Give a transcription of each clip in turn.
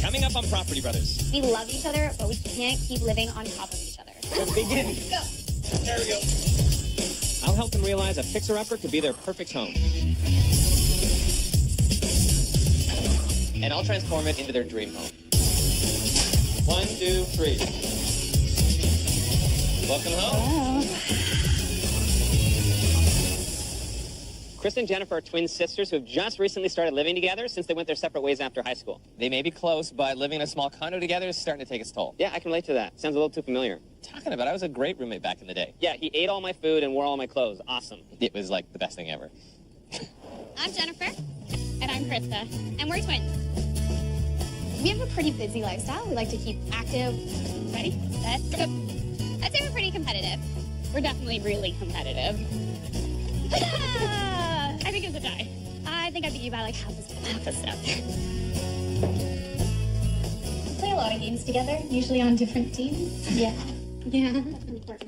Coming up on Property Brothers. We love each other, but we can't keep living on top of each other. Let's begin. Go. There we go. I'll help them realize a fixer-upper could be their perfect home. And I'll transform it into their dream home. 1, 2, 3. Welcome home. Krista and Jennifer are twin sisters who have just recently started living together since they went their separate ways after high school. They may be close, but living in a small condo together is starting to take its toll. Yeah, I can relate to that. Sounds a little too familiar. Talking about, I was a great roommate back in the day. Yeah, he ate all my food and wore all my clothes. Awesome. It was like the best thing ever. I'm Jennifer. And I'm Krista. And we're twins. We have a pretty busy lifestyle. We like to keep active. Ready? Set, go. I'd say we're pretty competitive. We're definitely really competitive. I think it's a tie. I think I beat you by like half a step. We play a lot of games together, usually on different teams. Yeah.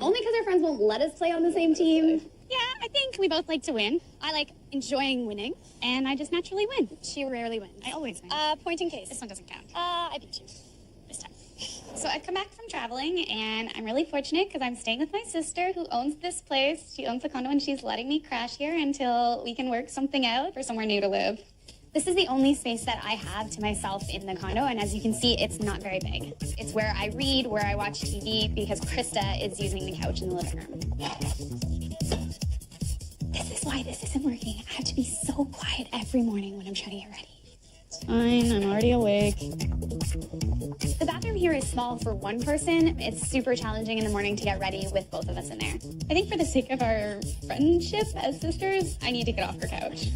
Only because our friends won't let us play on the same team. Yeah, I think we both like to win. I like enjoying winning, and I just naturally win. She rarely wins. I always win. Point in case. This one doesn't count. I beat you. This time. So I've come back from traveling, and I'm really fortunate because I'm staying with my sister who owns this place. She owns the condo, and she's letting me crash here until we can work something out for somewhere new to live. This is the only space that I have to myself in the condo, and as you can see, it's not very big. It's where I read, where I watch TV, because Krista is using the couch in the living room. This is why this isn't working. I have to be so quiet every morning when I'm trying to get ready. It's fine, I'm already awake. The bathroom here is small for one person. It's super challenging in the morning to get ready with both of us in there. I think for the sake of our friendship as sisters, I need to get off her couch.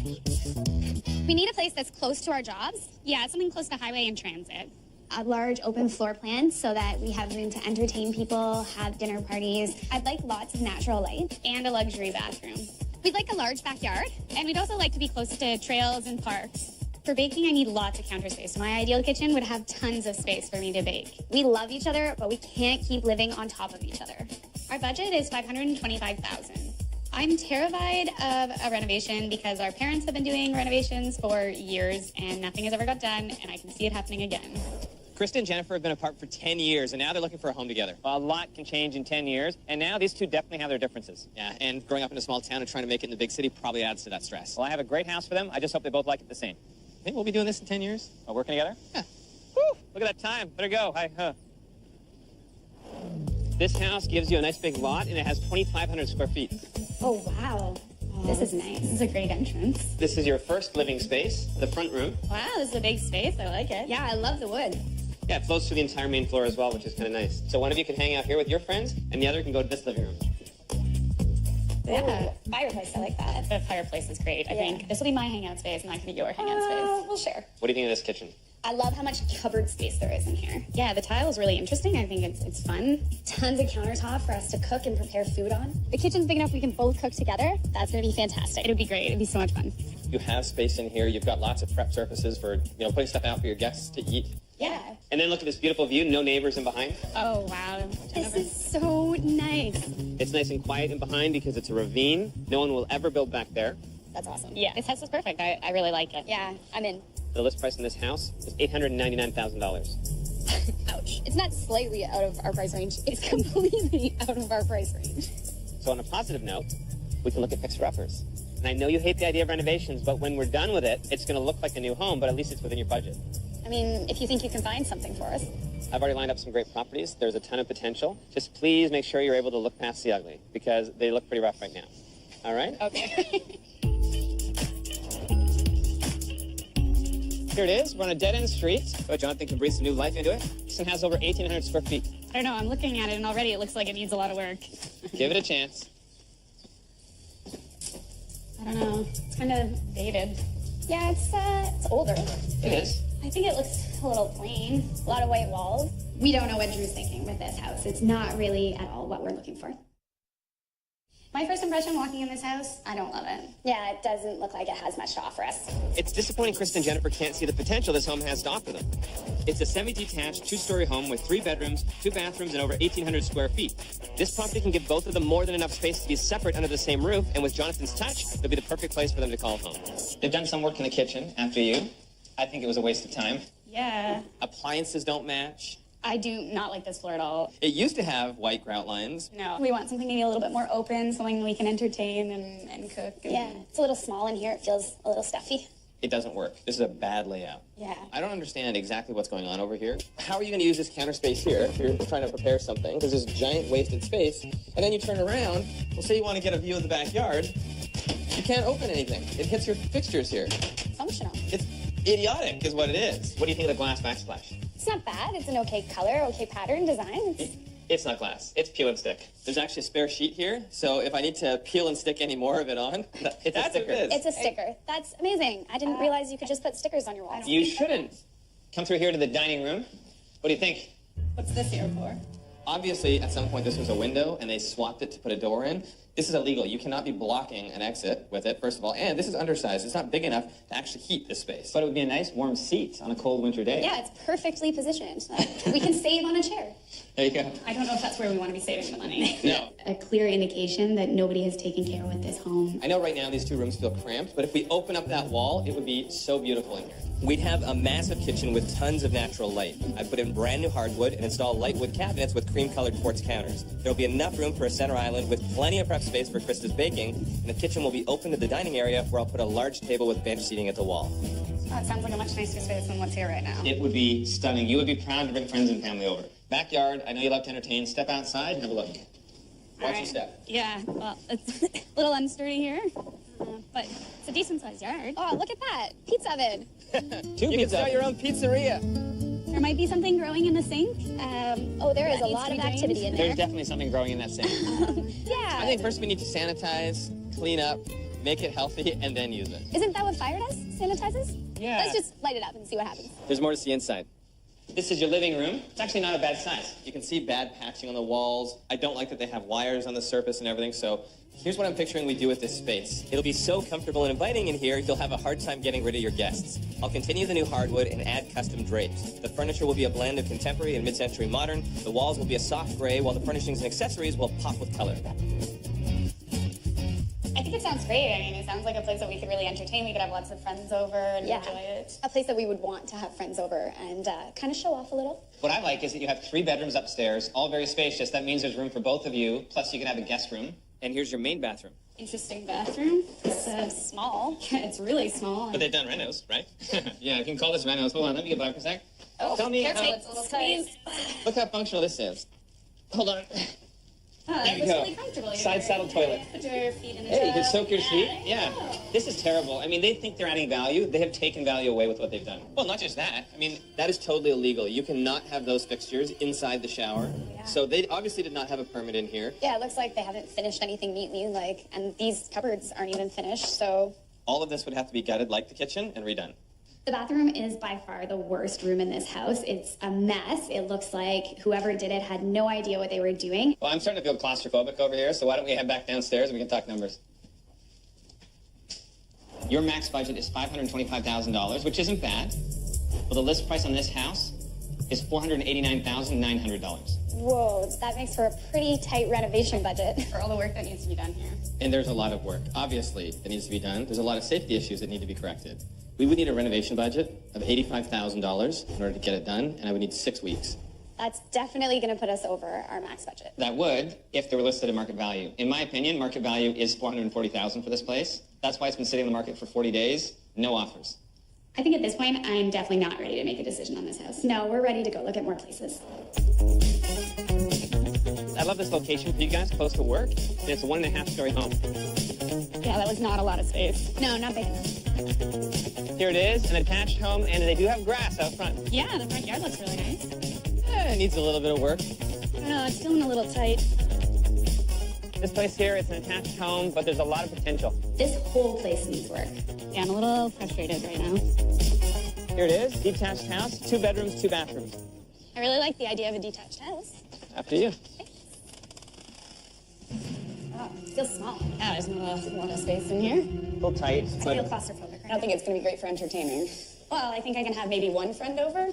We need a place that's close to our jobs. Yeah, something close to highway and transit. A large open floor plan so that we have room to entertain people, have dinner parties. I'd like lots of natural light. And a luxury bathroom. We'd like a large backyard. And we'd also like to be close to trails and parks. For baking, I need lots of counter space. My ideal kitchen would have tons of space for me to bake. We love each other, but we can't keep living on top of each other. Our budget is $525,000. I'm terrified of a renovation because our parents have been doing renovations for years and nothing has ever got done, and I can see it happening again. Krista and Jennifer have been apart for 10 years, and now they're looking for a home together. Well, a lot can change in 10 years, and now these two definitely have their differences. Yeah, and growing up in a small town and trying to make it in the big city probably adds to that stress. Well, I have a great house for them. I just hope they both like it the same. Think we'll be doing this in 10 years? Oh, working together? Yeah. Whew, look at that time. Better go. This house gives you a nice big lot, and it has 2,500 square feet. Oh, wow. This is nice. This is a great entrance. This is your first living space, the front room. Wow, this is a big space. I like it. Yeah, I love the wood. Yeah, it flows through the entire main floor as well, which is kind of nice. So one of you can hang out here with your friends, and the other can go to this living room. Yeah. Fireplace, I like that. The fireplace is great. I think this will be my hangout space, and that can be your hangout space. We'll share. What do you think of this kitchen? I love how much cupboard space there is in here. Yeah, the tile is really interesting. I think it's fun. Tons of countertop for us to cook and prepare food on. The kitchen's big enough we can both cook together. That's going to be fantastic. It would be great. It would be so much fun. You have space in here. You've got lots of prep surfaces for, putting stuff out for your guests to eat. Yeah. And then look at this beautiful view. No neighbors in behind. Oh, wow. This is so nice. It's nice and quiet in behind because it's a ravine. No one will ever build back there. That's awesome. Yeah, this house is perfect. I really like it. Yeah, I'm in. The list price in this house is $899,000. Ouch. It's not slightly out of our price range. It's completely out of our price range. So on a positive note, we can look at fixer-uppers. And I know you hate the idea of renovations, but when we're done with it, it's going to look like a new home, but at least it's within your budget. I mean, if you think you can find something for us. I've already lined up some great properties. There's a ton of potential. Just please make sure you're able to look past the ugly, because they look pretty rough right now. All right? Okay. Here it is. We're on a dead-end street. So Jonathan can breathe some new life into it. This one has over 1,800 square feet. I don't know. I'm looking at it, and already it looks like it needs a lot of work. Give it a chance. I don't know. It's kind of dated. Yeah, it's older. It is. I think it looks a little plain. A lot of white walls. We don't know what Drew's thinking with this house. It's not really at all what we're looking for. My first impression walking in this house, I don't love it. Yeah, it doesn't look like it has much to offer us. It's disappointing Krista and Jennifer can't see the potential this home has to offer them. It's a semi-detached, two-story home with 3 bedrooms, 2 bathrooms, and over 1,800 square feet. This property can give both of them more than enough space to be separate under the same roof, and with Jonathan's touch, it'll be the perfect place for them to call home. They've done some work in the kitchen after you. I think it was a waste of time. Yeah. Appliances don't match. I do not like this floor at all. It used to have white grout lines. No. We want something maybe a little bit more open, something we can entertain and cook. Yeah, it's a little small in here. It feels a little stuffy. It doesn't work. This is a bad layout. Yeah. I don't understand exactly what's going on over here. How are you going to use this counter space here if you're trying to prepare something? There's this giant wasted space, and then you turn around, well, say you want to get a view of the backyard, you can't open anything. It hits your fixtures here. Functional. It's idiotic is what it is. What do you think of the glass backsplash? It's not bad. It's an okay color, okay pattern, design. It's not glass. It's peel and stick. There's actually a spare sheet here, so if I need to peel and stick any more of it on, It's a sticker. What it is. It's a sticker. That's amazing. I didn't realize you could just put stickers on your walls. You shouldn't. Come through here to the dining room. What do you think? What's this here for? Obviously, at some point, this was a window, and they swapped it to put a door in. This is illegal. You cannot be blocking an exit with it, first of all. And this is undersized. It's not big enough to actually heat this space. But it would be a nice warm seat on a cold winter day. Yeah, it's perfectly positioned. We can save on a chair. There you go. I don't know if that's where we want to be saving the money. No. A clear indication that nobody has taken care with this home. I know right now these two rooms feel cramped, but if we open up that wall, it would be so beautiful in here. We'd have a massive kitchen with tons of natural light. I put in brand new hardwood and install light wood cabinets with cream-colored quartz counters. There'll be enough room for a center island with plenty of prep space for Krista's baking, and the kitchen will be open to the dining area where I'll put a large table with bench seating at the wall. Oh, it sounds like a much nicer space than what's here right now. It would be stunning. You would be proud to bring friends and family over. Backyard, I know you love to entertain. Step outside and have a look. Watch your step. Yeah, well, it's a little unsturdy here, but it's a decent-sized yard. Oh, look at that. Pizza oven. You can start your own pizzeria. There might be something growing in the sink. There is a needs lot to of be activity in There's there. definitely something growing in that sink. Yeah. I think first we need to sanitize, clean up, make it healthy, and then use it. Isn't that what fire does? Sanitizes? Yeah. Let's just light it up and see what happens. There's more to see inside. This is your living room. It's actually not a bad size. You can see bad patching on the walls. I don't like that they have wires on the surface and everything, so here's what I'm picturing we do with this space. It'll be so comfortable and inviting in here, you'll have a hard time getting rid of your guests. I'll continue the new hardwood and add custom drapes. The furniture will be a blend of contemporary and mid-century modern. The walls will be a soft gray, while the furnishings and accessories will pop with color. I think it sounds great. I mean, it sounds like a place that we could really entertain. We could have lots of friends over and enjoy it. A place that we would want to have friends over and kind of show off a little. What I like is that you have 3 bedrooms upstairs, all very spacious. That means there's room for both of you, plus you can have a guest room. And here's your main bathroom. Interesting bathroom. It's small. It's really small. But they've done renos, right? Yeah, you can call this renos. Hold on, let me get by for a sec. Oh, Tell me, careful, it's a little tight. Look how functional this is. Hold on. Oh, There you it's go. really comfortable. Side saddle toilet. Put your feet in the Hey, you can tub. soak your feet. Yeah. This is terrible. I mean, they think they're adding value. They have taken value away with what they've done. Well, not just that. I mean, that is totally illegal. You cannot have those fixtures inside the shower. Yeah. So they obviously did not have a permit in here. Yeah, it looks like they haven't finished anything neatly, and these cupboards aren't even finished, so. All of this would have to be gutted like the kitchen and redone. The bathroom is by far the worst room in this house. It's a mess. It looks like whoever did it had no idea what they were doing. Well, I'm starting to feel claustrophobic over here, so why don't we head back downstairs and we can talk numbers. Your max budget is $525,000, which isn't bad. Well, the list price on this house is $489,900. Whoa, that makes for a pretty tight renovation budget. For all the work that needs to be done here. And there's a lot of work, obviously, that needs to be done. There's a lot of safety issues that need to be corrected. We would need a renovation budget of $85,000 in order to get it done, and I would need 6 weeks. That's definitely going to put us over our max budget. That would, if they were listed at market value. In my opinion, market value is $440,000 for this place. That's why it's been sitting on the market for 40 days. No offers. I think at this point, I'm definitely not ready to make a decision on this house. No, we're ready to go look at more places. I love this location for you guys, close to work, and it's a 1.5-story home. Yeah, that was not a lot of space. No, not big enough. Here it is, an attached home, and they do have grass out front. Yeah, the front yard looks really nice. It needs a little bit of work. I don't know, it's feeling a little tight. This place here, it's an attached home, but there's a lot of potential. This whole place needs work. Yeah, I'm a little frustrated right now. Here it is, detached house, 2 bedrooms, 2 bathrooms. I really like the idea of a detached house. After you. Oh, it feels small. Yeah, there's not a lot of space in here. A little tight, I but feel claustrophobic. I don't think it's going to be great for entertaining. Well, I think I can have maybe one friend over.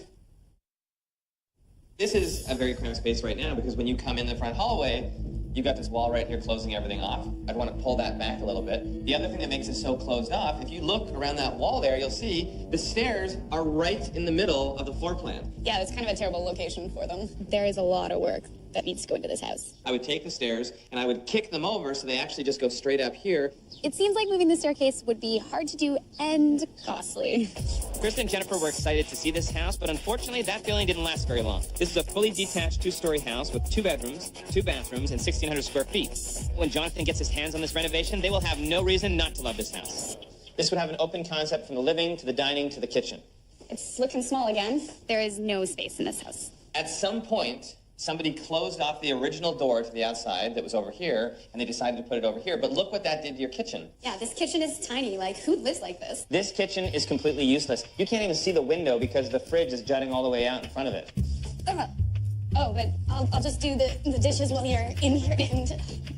This is a very cramped space right now because when you come in the front hallway, You've got this wall right here closing everything off. I'd want to pull that back a little bit. The other thing that makes it so closed off, if you look around that wall there, you'll see the stairs are right in the middle of the floor plan. Yeah, it's kind of a terrible location for them. There is a lot of work that needs to go into this house. I would take the stairs and I would kick them over so they actually just go straight up here. It seems like moving the staircase would be hard to do and Costly. Krista and Jennifer were excited to see this house, but unfortunately, that feeling didn't last very long. This is a fully detached two-story house with 2 bedrooms, 2 bathrooms, and 1,600 square feet. When Jonathan gets his hands on this renovation, they will have no reason not to love this house. This would have an open concept from the living to the dining to the kitchen. It's looking small again. there is no space in this house. At some point, somebody closed off the original door to the outside that was over here, and they decided to put it over here. But look what that did to your kitchen. Yeah, this kitchen is tiny. Like, who lives like this? This kitchen is completely useless. You can't even see the window because the fridge is jutting all the way out in front of it. Oh, but I'll just do the dishes while you're in here, and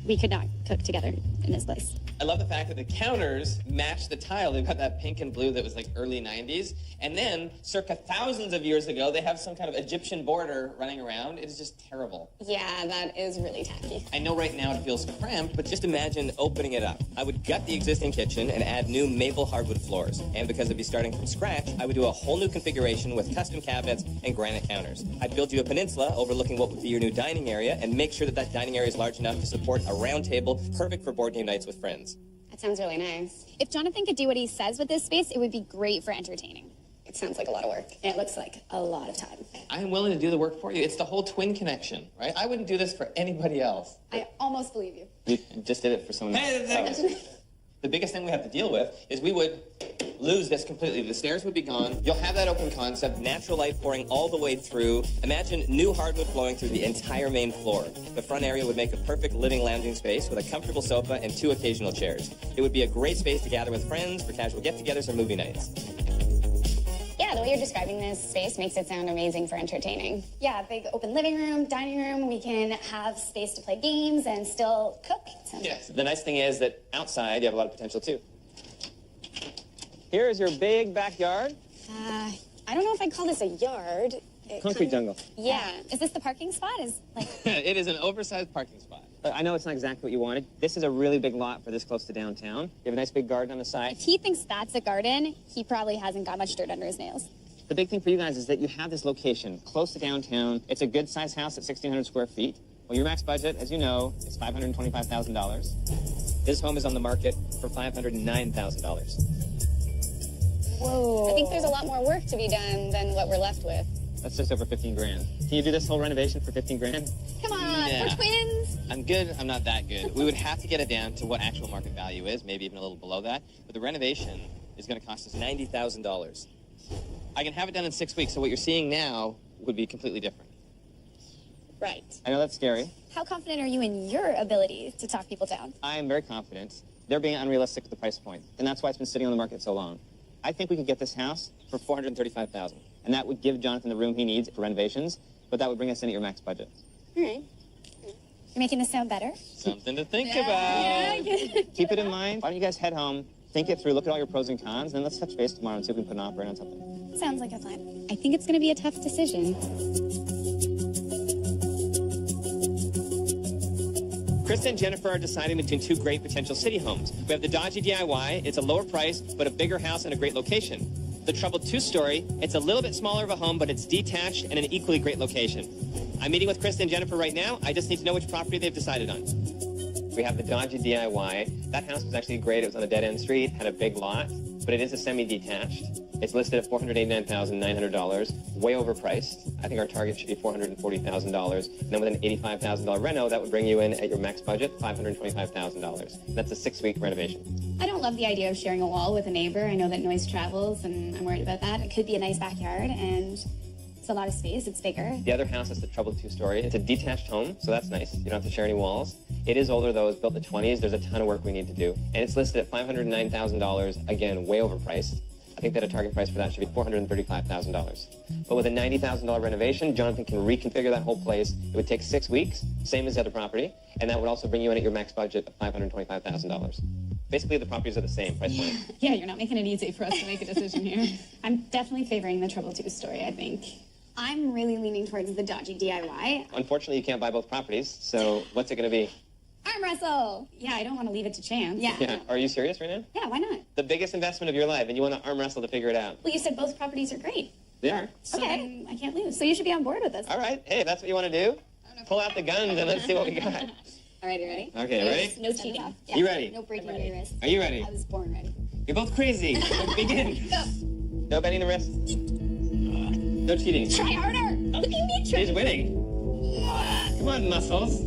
we could not cook together in this place. I love the fact that the counters match the tile. They've got that pink and blue that was like early 90s. And then, circa thousands of years ago, they have some kind of Egyptian border running around. It is just terrible. Yeah, that is really tacky. I know right now it feels cramped, but just imagine opening it up. I would gut the existing kitchen and add new maple hardwood floors. And because I'd be starting from scratch, I would do a whole new configuration with custom cabinets and granite counters. I'd build you a peninsula overlooking what would be your new dining area and make sure that that dining area is large enough to support a round table, perfect for board game nights with friends. That sounds really nice. If Jonathan could do what he says with this space, it would be great for entertaining. It sounds like a lot of work. And it looks like a lot of time. I am willing to do the work for you. It's the whole twin connection, right? I wouldn't do this for anybody else. I almost believe you. You just did it for someone else. The biggest thing we have to deal with is we would lose this completely. The stairs would be gone. You'll have that open concept, natural light pouring all the way through. Imagine new hardwood flowing through the entire main floor. The front area would make a perfect living lounging space with a comfortable sofa and 2 occasional chairs. It would be a great space to gather with friends for casual get-togethers or movie nights. Yeah, the way you're describing this space makes it sound amazing for entertaining. Yeah, big open living room, dining room. We can have space to play games and still cook. Yes. The nice thing is that outside, you have a lot of potential, too. Here is your big backyard. I don't know if I'd call this a yard. Concrete jungle. Yeah. Is this the parking spot? It is an oversized parking spot. I know it's not exactly what you wanted. This is a really big lot for this close to downtown. You have a nice big garden on the side. If he thinks that's a garden, he probably hasn't got much dirt under his nails. The big thing for you guys is that you have this location close to downtown. It's a good-sized house at 1,600 square feet. Well, your max budget, as you know, is $525,000. This home is on the market for $509,000. Whoa. I think there's a lot more work to be done than what we're left with. That's just over 15 grand. Can you do this whole renovation for 15 grand? Come on, Yeah. we're twins. I'm good. I'm not that good. We would have to get it down to what actual market value is, maybe even a little below that. But the renovation is going to cost us $90,000. I can have it done in 6 weeks, so what you're seeing now would be completely different. Right. I know that's scary. How confident are you in your ability to talk people down? I am very confident. They're being unrealistic with the price point, and that's why it's been sitting on the market so long. I think we could get this house for $435,000, and that would give Jonathan the room he needs for renovations, but that would bring us in at your max budget. All right. You're making this sound better? Something to think about. Keep it in mind. Why don't you guys head home, think it through, look at all your pros and cons, and then let's touch base tomorrow and see if we can put an offer in on something. Sounds like a plan. I think it's going to be a tough decision. Krista and Jennifer are deciding between 2 great potential city homes. We have the dodgy DIY. It's a lower price, but a bigger house and a great location. The troubled 2-story, it's a little bit smaller of a home, but it's detached and an equally great location. I'm meeting with Krista and Jennifer right now. I just need to know which property they've decided on. We have the dodgy DIY. That house was actually great. It was on a dead-end street, had a big lot, but it is a semi-detached. It's listed at $489,900, way overpriced. I think our target should be $440,000. And then with an $85,000 reno, that would bring you in at your max budget, $525,000. That's a 6-week renovation. I don't love the idea of sharing a wall with a neighbor. I know that noise travels, and I'm worried about that. It could be a nice backyard, and it's a lot of space. It's bigger. The other house is the troubled 2-story. It's a detached home, so that's nice. You don't have to share any walls. It is older, though. It's built in the 20s. There's a ton of work we need to do. And it's listed at $509,000, again, way overpriced. I think that a target price for that should be $435,000. But with a $90,000 renovation, Jonathan can reconfigure that whole place. It would take 6 weeks, same as the other property, and that would also bring you in at your max budget of $525,000. Basically, the properties are the same price point. Yeah, you're not making it easy for us to make a decision here. I'm definitely favoring the trouble 2-story, I think. I'm really leaning towards the dodgy DIY. Unfortunately, you can't buy both properties, so what's it going to be? Arm wrestle. Yeah, I don't want to leave it to chance. Yeah. Are you serious right now? Yeah, why not? The biggest investment of your life, and you want to arm wrestle to figure it out. Well, you said both properties are great. They are. So Okay. then I can't lose. So you should be on board with this. All right. Hey, if that's what you want to do, pull out the guns and let's see what we got. All right, you ready? Okay, ready? No cheating. Yeah. You ready? No breaking your wrist. Are you ready? I was born ready. You're both crazy. Let's begin. No bending the wrist. No cheating. Try harder. Look at me try. She's winning. Come on, muscles.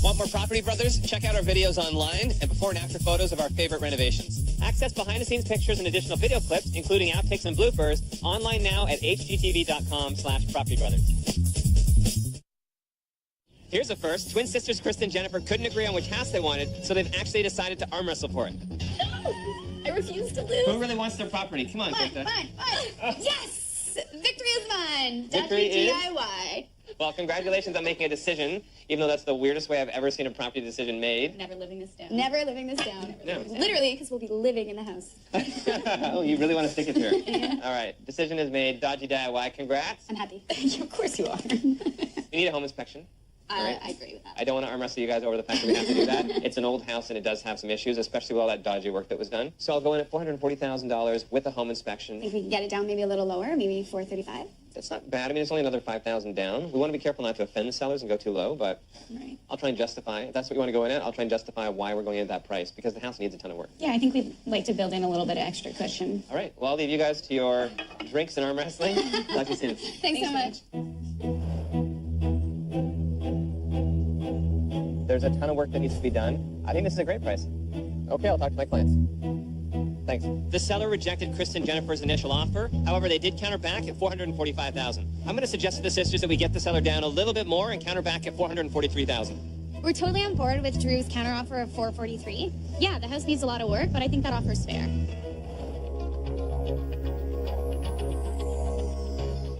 Want more Property Brothers? Check out our videos online and before and after photos of our favorite renovations. Access behind-the-scenes pictures and additional video clips, including outtakes and bloopers, online now at hgtv.com/propertybrothers. Here's a first. Twin sisters Krista and Jennifer couldn't agree on which house they wanted, so they've actually decided to arm wrestle for it. I refuse to lose. Who really wants their property? Come on, Krista. Fine. Yes! Victory is mine. Victory is? DIY. Well, congratulations on making a decision, even though that's the weirdest way I've ever seen a property decision made. Never living this down. Never living this down. No. Literally, because we'll be living in the house. Oh, you really want to stick it here? All right, decision is made. Dodgy DIY. Congrats. I'm happy. Of course you are. You need a home inspection. Right. I agree with that. I don't want to arm wrestle you guys over the fact that we have to do that. It's an old house and it does have some issues, especially with all that dodgy work that was done. So I'll go in at $440,000 with a home inspection. Think we can get it down maybe a little lower, maybe 435. That's not bad. I mean, it's only another $5,000 down. We want to be careful not to offend the sellers and go too low, but Right. I'll try and justify. If that's what you want to go in at, I'll try and justify why we're going in at that price, because the house needs a ton of work. Yeah, I think we'd like to build in a little bit of extra cushion. All right. Well, I'll leave you guys to your drinks and arm wrestling. Talk to you soon. Thanks so much. There's a ton of work that needs to be done. I think this is a great price. Okay, I'll talk to my clients. Thanks. The seller rejected Krista and Jennifer's initial offer. However, they did counter back at $445,000. I'm going to suggest to the sisters that we get the seller down a little bit more and counter back at $443,000. We're totally on board with Drew's counteroffer of 443. Yeah, the house needs a lot of work, but I think that offer's fair.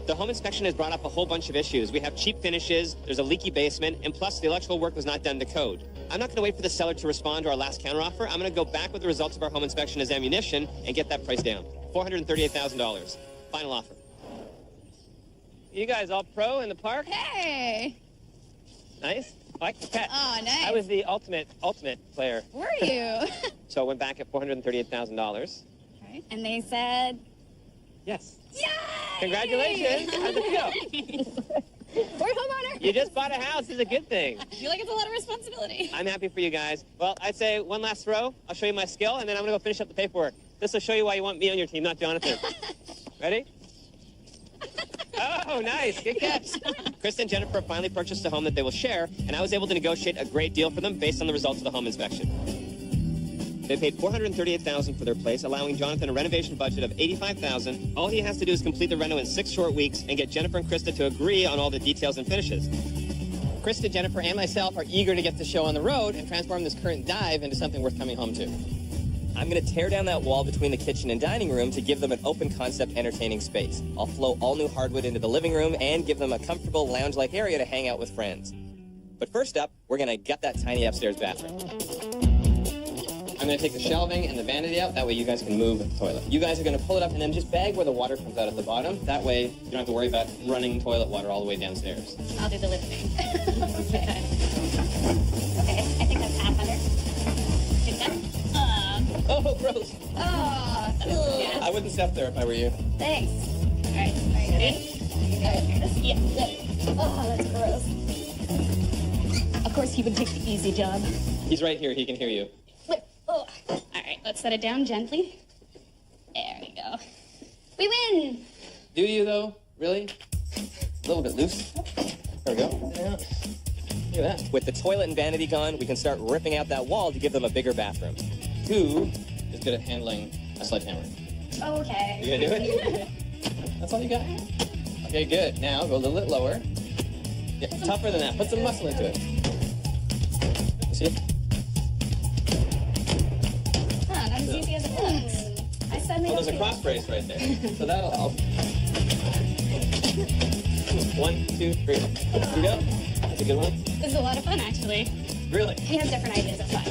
The home inspection has brought up a whole bunch of issues. We have cheap finishes, there's a leaky basement, and plus the electrical work was not done to code. I'm not going to wait for the seller to respond to our last counteroffer. I'm going to go back with the results of our home inspection as ammunition and get that price down. $438,000. Final offer. You guys all pro in the park? Hey! Nice. I like the pet. Oh, nice. I was the ultimate player. Were you? So I went back at $438,000. Right. And they said, Yes. yay! Congratulations. How's it feel? We're homeowner. You just bought a house. Is a good thing. I feel like it's a lot of responsibility. I'm happy for you guys. Well, I'd say one last throw. I'll show you my skill, and then I'm going to go finish up the paperwork. This will show you why you want me on your team, not Jonathan. Ready? Oh, nice. Good catch. Krista and Jennifer finally purchased a home that they will share, and I was able to negotiate a great deal for them based on the results of the home inspection. They paid $438,000 for their place, allowing Jonathan a renovation budget of $85,000. All he has to do is complete the reno in 6 short weeks and get Jennifer and Krista to agree on all the details and finishes. Krista, Jennifer, and myself are eager to get the show on the road and transform this current dive into something worth coming home to. I'm going to tear down that wall between the kitchen and dining room to give them an open concept entertaining space. I'll flow all new hardwood into the living room and give them a comfortable lounge-like area to hang out with friends. But first up, we're going to gut that tiny upstairs bathroom. I'm going to take the shelving and the vanity out. That way you guys can move the toilet. You guys are going to pull it up and then just bag where the water comes out at the bottom. That way you don't have to worry about running toilet water all the way downstairs. I'll do the lifting. Okay, I think that's half under. Good done. Oh, gross. Oh, Yeah. I wouldn't step there if I were you. thanks. All right, ready? Yeah. Oh, that's gross. Of course, he would take the easy job. He's right here. He can hear you. Oh, All right, let's set it down gently. There we go. we win. Do you, though? Really? A little bit loose. There we go. Yeah. Look at that. With the toilet and vanity gone, we can start ripping out that wall to give them a bigger bathroom. Who is good at handling a sledgehammer? Okay. You gonna do it? That's all you got? Okay, good. Now go a little bit lower. Yeah, tougher than that. Put some muscle into it. You see? Not as easy as it looks. I suddenly Well, there's a don't cross brace right there. So that'll help. 1, 2, 3. Here we go. That's a good one. This is a lot of fun, actually. Really? We have different ideas of fun.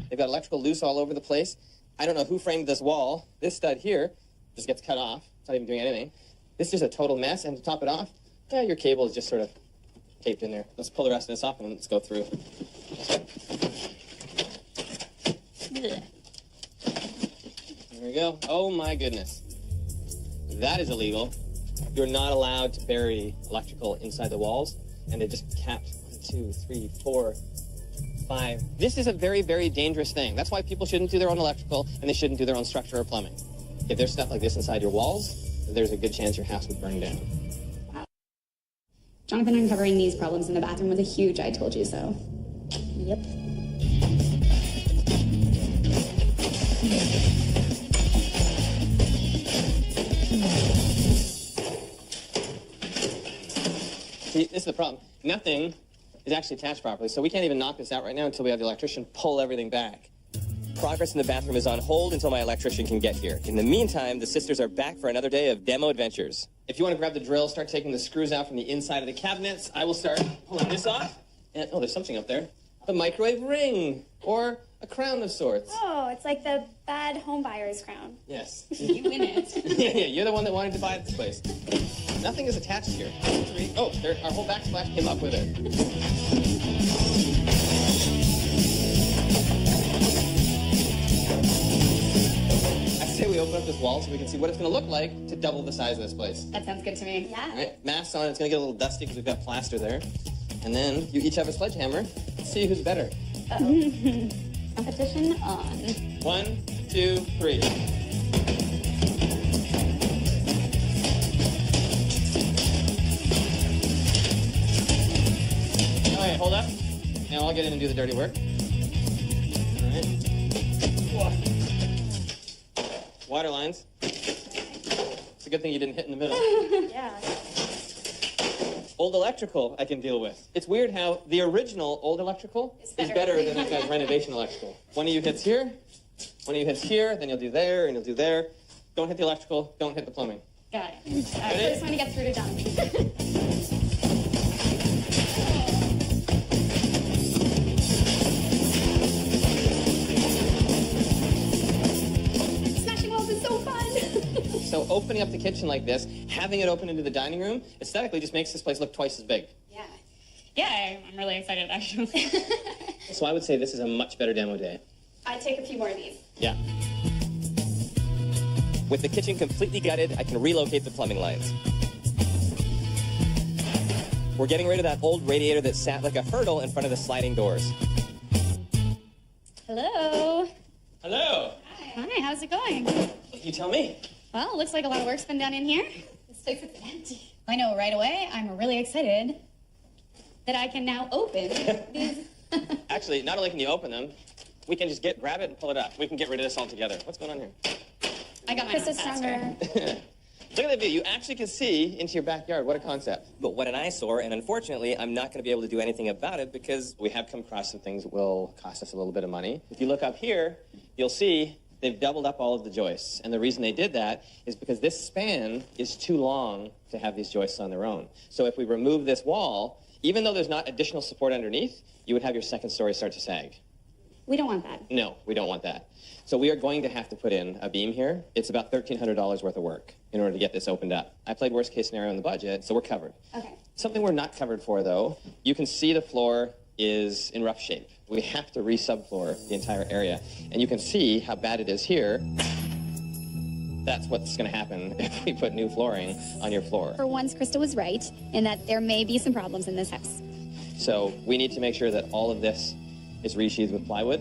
They've got electrical loose all over the place. I don't know who framed this wall. This stud here just gets cut off. It's not even doing anything. This is a total mess, and to top it off, your cable is just sort of taped in there. Let's pull the rest of this off and let's go through. There we go. Oh my goodness. That is illegal. You're not allowed to bury electrical inside the walls, and they just capped 1, 2, 3, 4, 5. This is a very, very dangerous thing. That's why people shouldn't do their own electrical, and they shouldn't do their own structure or plumbing. If there's stuff like this inside your walls, there's a good chance your house would burn down. Wow. Jonathan uncovering these problems in the bathroom was a huge I told you so. Yep. See, this is the problem. Nothing is actually attached properly, so we can't even knock this out right now until we have the electrician pull everything back. Progress in the bathroom is on hold until my electrician can get here. In the meantime, the sisters are back for another day of demo adventures. If you want to grab the drill, start taking the screws out from the inside of the cabinets, I will start pulling this off. And, oh, there's something up there. The microwave ring, or a crown of sorts. Oh, it's like the bad home buyer's crown. Yes. You win it. Yeah, you're the one that wanted to buy this place. Nothing is attached here. Oh, there, our whole backsplash came up with it. Say we open up this wall so we can see what it's going to look like to double the size of this place. That sounds good to me. Yeah. All right, mask on. It's going to get a little dusty because we've got plaster there. And then you each have a sledgehammer. Let's see who's better. Competition on. 1, 2, 3. All right, hold up. Now I'll get in and do the dirty work. All right. Whoa. Water lines. It's a good thing you didn't hit in the middle. Yeah. Old electrical I can deal with. It's weird how the original old electrical is better than that guy's renovation electrical. One of you hits here, one of you hits here, then you'll do there, and you'll do there. Don't hit the electrical, don't hit the plumbing. Got it. All right, first one to get through to Jonathan. So opening up the kitchen like this, having it open into the dining room, aesthetically just makes this place look twice as big. Yeah. Yeah, I'm really excited, actually. So I would say this is a much better demo day. I'd take a few more of these. Yeah. With the kitchen completely gutted, I can relocate the plumbing lines. We're getting rid of that old radiator that sat like a hurdle in front of the sliding doors. Hello. Hello. Hi, how's it going? You tell me. Well, it looks like a lot of work's been done in here. This place is empty. I know, right away, I'm really excited that I can now open these. Actually, not only can you open them, we can just grab it and pull it up. We can get rid of this altogether. What's going on here? I got mine Krista's stronger. Look at that view. You actually can see into your backyard. What a concept. But what an eyesore, and unfortunately, I'm not going to be able to do anything about it because We have come across some things that will cost us a little bit of money. If you look up here, you'll see they've doubled up all of the joists. And the reason they did that is because this span is too long to have these joists on their own. So if we remove this wall, even though there's not additional support underneath, you would have your second story start to sag. We don't want that. No, we don't want that. So we are going to have to put in a beam here. It's about $1,300 worth of work in order to get this opened up. I played worst case scenario in the budget, so we're covered. Okay. Something we're not covered for, though, you can see the floor is in rough shape. We have to re-subfloor the entire area. And you can see how bad it is here. That's what's going to happen if we put new flooring on your floor. For once, Krista was right in that there may be some problems in this house. So we need to make sure that all of this is resheathed with plywood.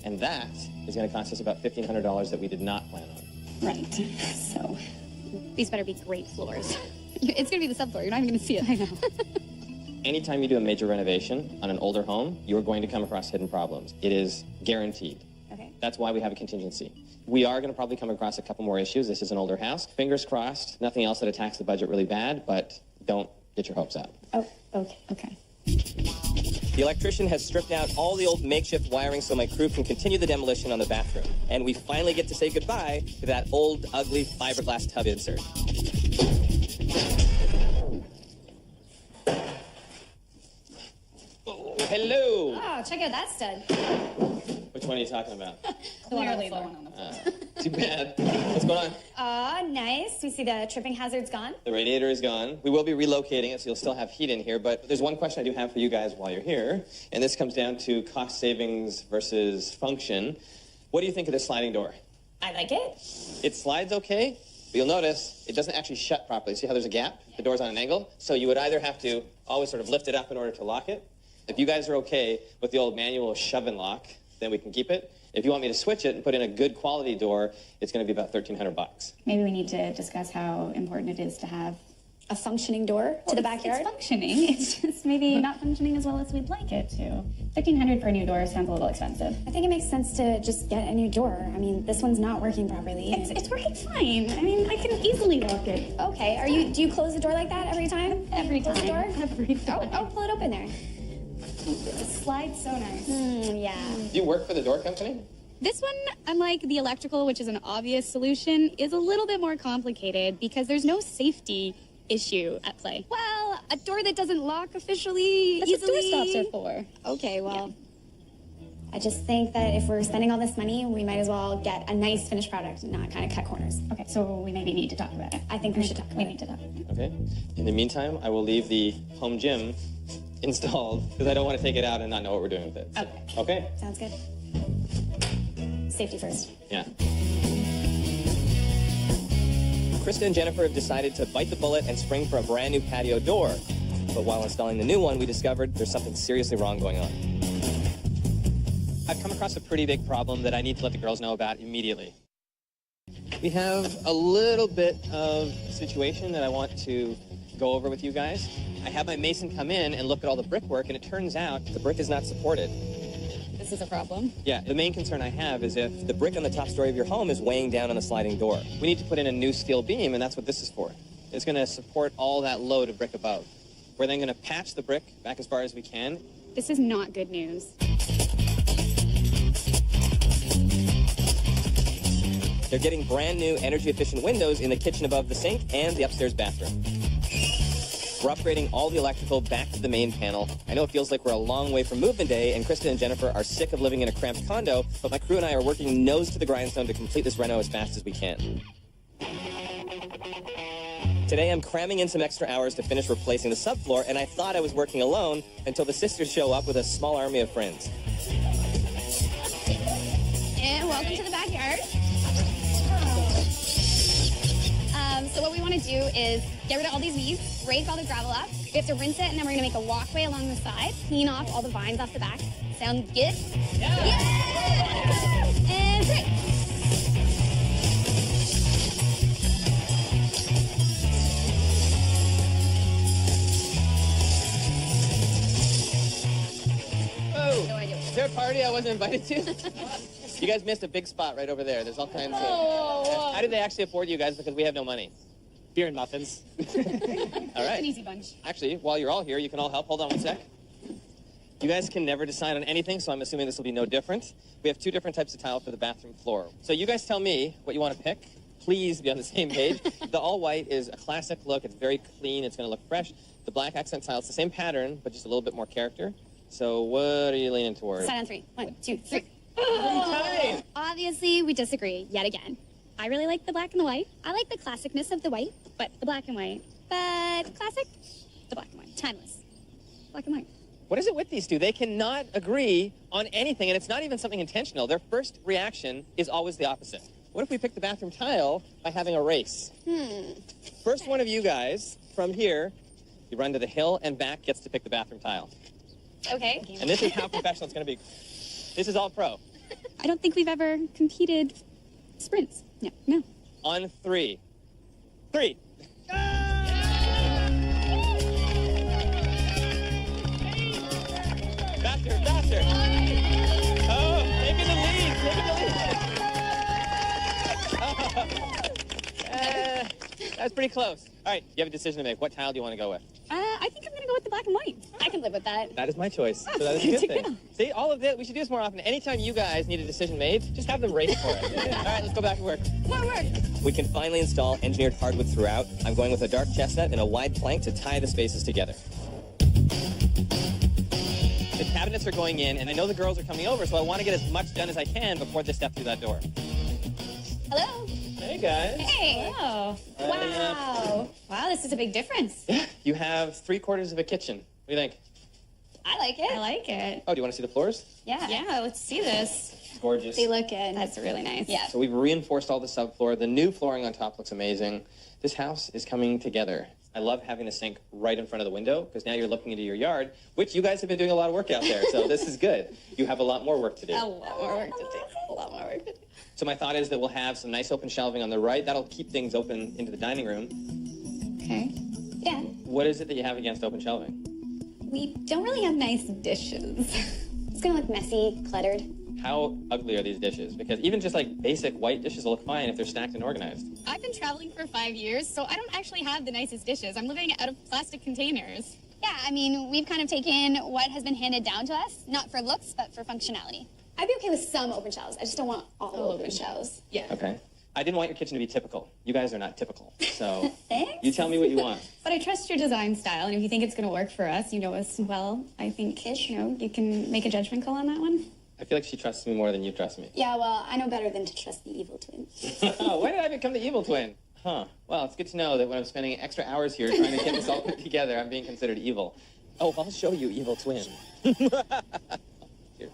And that is going to cost us about $1,500 that we did not plan on. Right. So these better be great floors. It's going to be the subfloor. You're not even going to see it. I know. Anytime you do a major renovation on an older home, you're going to come across hidden problems. It is guaranteed. Okay. That's why we have a contingency. We are going to probably come across a couple more issues. This is an older house. Fingers crossed, nothing else that attacks the budget really bad, but don't get your hopes up. Oh, okay. Okay. the electrician has stripped out all the old makeshift wiring so my crew can continue the demolition on the bathroom. And we finally get to say goodbye to that old, ugly fiberglass tub insert. Oh, hello. Oh, check out that stud. Which one are you talking about? Clearly the one on the floor. Too bad. What's going on? Nice. We see the tripping hazard's gone. The radiator is gone. We will be relocating it, so you'll still have heat in here, but there's one question I do have for you guys while you're here, and this comes down to cost savings versus function. What do you think of this sliding door? I like it. It slides okay, but you'll notice it doesn't actually shut properly. See how there's a gap? The door's on an angle. So you would either have to always sort of lift it up in order to lock it. If you guys are okay with the old manual shove and lock, then we can keep it. If you want me to switch it and put in a good quality door, it's going to be about $1,300. Maybe we need to discuss how important it is to have A functioning door to the backyard. It's functioning. It's just maybe not functioning as well as we'd like it to. $1,500 for a new door sounds a little expensive. I think it makes sense to just get a new door. I mean, this one's not working properly. It's working fine. I mean, I can easily lock it. Okay. Do you close the door like that every time? Every Close the door? time. Every time. Oh, pull it open there. It slides so nice. Yeah. Do you work for the door company? This one, unlike the electrical, which is an obvious solution, is a little bit more complicated because there's no safety issue at play. Well, a door that doesn't lock officially That's easily. what door stops are for. Okay, well, I just think that if we're spending all this money, we might as well get a nice finished product and not kind of cut corners. Okay, so we maybe need to talk about it. I think we should talk about We it. need to talk about it. Okay. In the meantime, I will leave the home gym installed because I don't want to take it out and not know what we're doing with it. So, okay. Sounds good. Safety first. Yeah. Krista and Jennifer have decided to bite the bullet and spring for a brand new patio door. But while installing the new one, we discovered there's something seriously wrong going on. I've come across a pretty big problem that I need to let the girls know about immediately. We have a little bit of situation that I want to go over with you guys. I have my mason come in and look at all the brickwork, and it turns out the brick is not supported. This is a problem. Yeah, the main concern I have is if the brick on the top story of your home is weighing down on the sliding door. We need to put in a new steel beam, and that's what this is for. It's going to support all that load of brick above. We're then going to patch the brick back as far as we can. This is not good news. They're getting brand new energy-efficient windows in the kitchen above the sink and the upstairs bathroom. We're upgrading all the electrical back to the main panel. I know it feels like we're a long way from movement day, and Krista and Jennifer are sick of living in a cramped condo, but my crew and I are working nose to the grindstone to complete this reno as fast as we can. Today I'm cramming in some extra hours to finish replacing the subfloor, and I thought I was working alone until the sisters show up with a small army of friends. And welcome to the backyard. So what we want to do is get rid of all these weeds, rake all the gravel up. We have to rinse it, and then we're going to make a walkway along the side, clean off all the vines off the back. Sound good? Yeah! And great. Oh, No idea. is there a party I wasn't invited to? You guys missed a big spot right over there. There's all kinds of... How did they actually afford you guys? Because we have no money. Beer and muffins. All right. An easy bunch. Actually, while you're all here, you can all help. Hold on one sec. You guys can never decide on anything, so I'm assuming this will be no different. We have two different types of tile for the bathroom floor. So you guys tell me what you want to pick. Please be on the same page. The all-white is a classic look. It's very clean. It's going to look fresh. The black accent tile, it's the same pattern, but just a little bit more character. So what are you leaning toward? Side on three. 1, 2, 3. Obviously, we disagree yet again. I really like the black and the white. I like the classicness of the white, but the black and white. But classic, the black and white. Timeless. Black and white. What is it with these two? They cannot agree on anything, and it's not even something intentional. Their first reaction is always the opposite. What if we pick the bathroom tile by having a race? First one of you guys, from here, you run to the hill and back, gets to pick the bathroom tile. Okay. And this is how professional it's going to be. This is all pro. I don't think we've ever competed sprints. No, no. On 3. 3. Faster, faster. Oh, taking the lead, that was pretty close. All right, you have a decision to make. What tile do you want to go with? I think I'm going to go with the black and white. I can live with that. That is my choice. So that is a good thing. See, all of this, we should do this more often. Anytime you guys need a decision made, just have them race for it. All right, let's go back to work. More work. We can finally install engineered hardwood throughout. I'm going with a dark chestnut and a wide plank to tie the spaces together. It cabinets are going in, and I know the girls are coming over, so I want to get as much done as I can before they step through that door. Hello. Hey, guys. Hey. Oh, wow. Wow, this is a big difference. Yeah, you have 3/4 of a kitchen. What do you think? I like it. I like it. Oh, do you want to see the floors? Yeah. Yeah, let's see this. Gorgeous. They look good. That's really nice. Yeah. So we've reinforced all the subfloor. The new flooring on top looks amazing. This house is coming together. I love having the sink right in front of the window because now you're looking into your yard, which you guys have been doing a lot of work out there. So this is good. You have a lot more work to do. A lot more work to do. A lot more work to do. So my thought is that we'll have some nice open shelving on the right. That'll keep things open into the dining room. Okay. Yeah. What is it that you have against open shelving? We don't really have nice dishes. It's gonna look messy, cluttered. How ugly are these dishes? Because even just like basic white dishes will look fine if they're stacked and organized. I've been traveling for 5 years, so I don't actually have the nicest dishes. I'm living out of plastic containers. Yeah, I mean, we've kind of taken what has been handed down to us, not for looks, but for functionality. I'd be okay with some open shelves. I just don't want all open shelves. Yeah. Okay. I didn't want your kitchen to be typical. You guys are not typical. So Thanks. you tell me what you want. But I trust your design style, and if you think it's going to work for us, you know us well, I think, you know, you can make a judgment call on that one. I feel like she trusts me more than you trust me. Yeah, well, I know better than to trust the evil twin. When did I become the evil twin? Huh. Well, it's good to know that when I'm spending extra hours here trying to get this all put together, I'm being considered evil. Oh, I'll show you, evil twin. Here.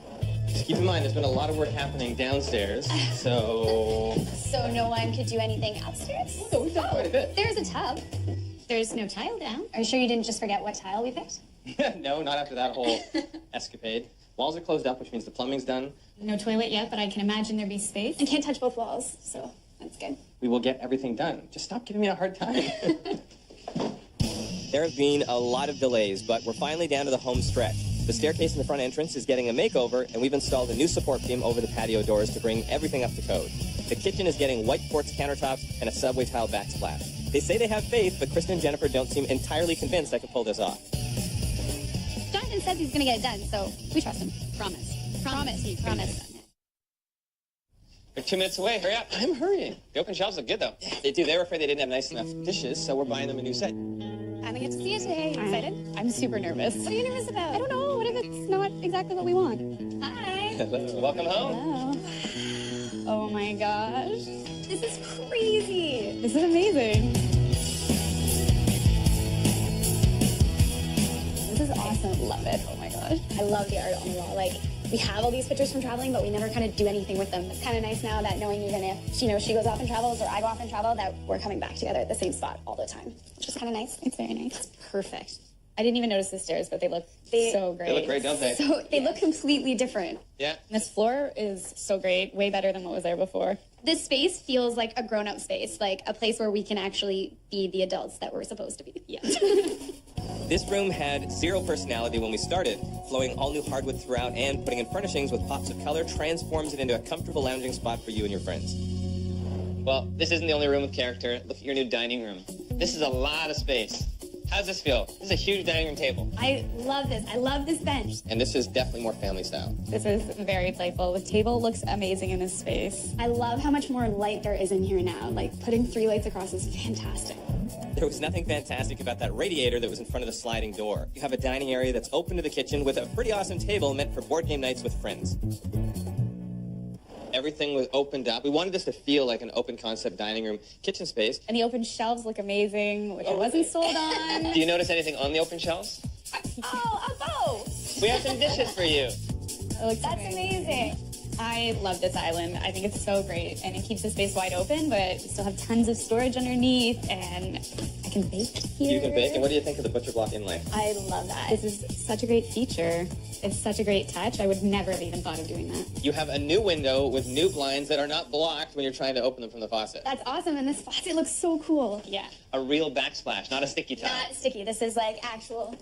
Just keep in mind, there's been a lot of work happening downstairs, so... So no one could do anything upstairs? Oh, we've done quite a bit. There's a tub. There's no tile down. Are you sure you didn't just forget what tile we picked? No, not after that whole escapade. Walls are closed up, which means the plumbing's done. No toilet yet, but I can imagine there'd be space. And can't touch both walls, so that's good. We will get everything done. Just stop giving me a hard time. There have been a lot of delays, but we're finally down to the home stretch. The staircase in the front entrance is getting a makeover, and we've installed a new support beam over the patio doors to bring everything up to code. The kitchen is getting white quartz countertops and a subway tile backsplash. They say they have faith, but Krista and Jennifer don't seem entirely convinced I can pull this off. Jonathan says he's gonna get it done, so we trust him. Promise. Promise. They're 2 minutes away. Hurry up. I'm hurrying. The open shelves look good, though. Yeah, they do. They were afraid they didn't have nice enough dishes, so we're buying them a new set. I'm gonna get to see it today. You excited? I'm super nervous. What are you nervous about? I don't know. What if it's not exactly what we want? Hi. Hello. Welcome home. Oh. Oh my gosh. This is crazy. This is amazing. This is awesome. Love it. Oh my gosh. I love the art on the wall. Like, we have all these pictures from traveling, but we never kind of do anything with them. It's kind of nice now that knowing even if, she goes off and travels or I go off and travel, that we're coming back together at the same spot all the time. Which is kind of nice. It's very nice. It's perfect. I didn't even notice the stairs, but they look so great. They look great, don't they? So they look completely different. Yeah. This floor is so great, way better than what was there before. This space feels like a grown-up space, like a place where we can actually be the adults that we're supposed to be. Yeah. This room had zero personality when we started. Flowing all new hardwood throughout and putting in furnishings with pops of color transforms it into a comfortable lounging spot for you and your friends. Well, this isn't the only room with character. Look at your new dining room. This is a lot of space. How's this feel? This is a huge dining room table. I love this. I love this bench. And this is definitely more family style. This is very playful. The table looks amazing in this space. I love how much more light there is in here now. Like, putting 3 lights across is fantastic. There was nothing fantastic about that radiator that was in front of the sliding door. You have a dining area that's open to the kitchen with a pretty awesome table meant for board game nights with friends. Everything was opened up. We wanted this to feel like an open concept dining room kitchen space. And the open shelves look amazing, which I wasn't sold on. Do you notice anything on the open shelves? Oh, a bow! We have some dishes for you. It looks That's amazing. I love this island. I think it's so great, and it keeps the space wide open, but we still have tons of storage underneath, and I can bake here. You can bake. And what do you think of the butcher block inlay? I love that. This is such a great feature. It's such a great touch. I would never have even thought of doing that. You have a new window with new blinds that are not blocked when you're trying to open them from the faucet. That's awesome, and this faucet looks so cool. Yeah. A real backsplash, not a sticky tile. Not sticky. This is like actual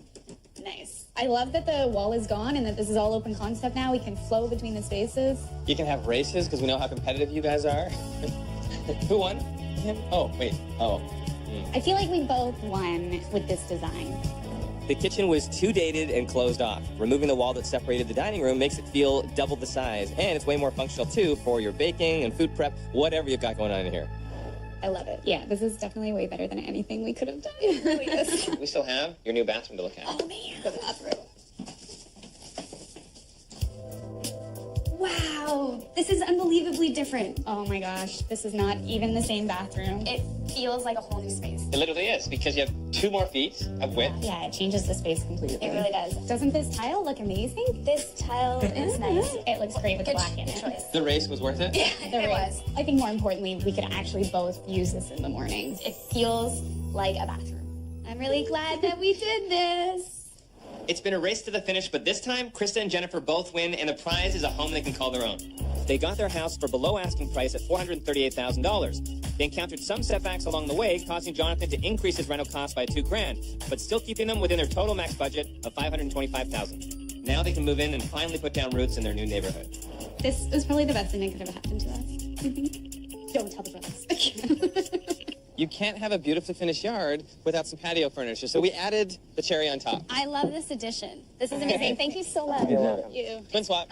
nice. I love that the wall is gone and that this is all open concept now. We can flow between the spaces. You can have races because we know how competitive you guys are. Who won? Him? Oh, wait. Oh. I feel like we both won with this design. The kitchen was too dated and closed off. Removing the wall that separated the dining room makes it feel double the size, and it's way more functional too for your baking and food prep, whatever you've got going on in here. I love it. Yeah, this is definitely way better than anything we could have done. It really is. We still have your new bathroom to look at. Oh man, the bathroom. Wow, this is unbelievably different. Oh my gosh, this is not even the same bathroom. It feels like a whole new space. It literally is, because you have 2 more feet of width. Yeah, it changes the space completely. It really does. Doesn't this tile look amazing? This tile is nice. It looks great with the black in it. choice. The race was worth it? Yeah, The it race. was. I think more importantly, we could actually both use this in the mornings. It feels like a bathroom. I'm really glad that we did this. It's been a race to the finish, but this time, Krista and Jennifer both win, and the prize is a home they can call their own. They got their house for below asking price at $438,000. They encountered some setbacks along the way, causing Jonathan to increase his rental cost by $2,000, but still keeping them within their total max budget of $525,000. Now they can move in and finally put down roots in their new neighborhood. This is probably the best thing that could have happened to us, I think. Don't tell the brothers. You can't have a beautifully finished yard without some patio furniture, so we added the cherry on top. I love this addition. This is amazing. Thank you so much. welcome. Thank you. Twin swap.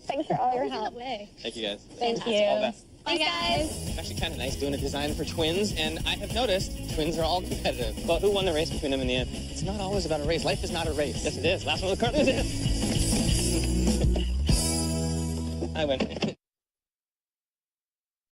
Thanks for all your help. Thank you, guys. Thank Fantastic. you. All the best. Bye, guys. It's actually kind of nice doing a design for twins, and I have noticed twins are all competitive. But who won the race between them in the end? It's not always about a race. Life is not a race. Yes, it is. Last one of the car. I win.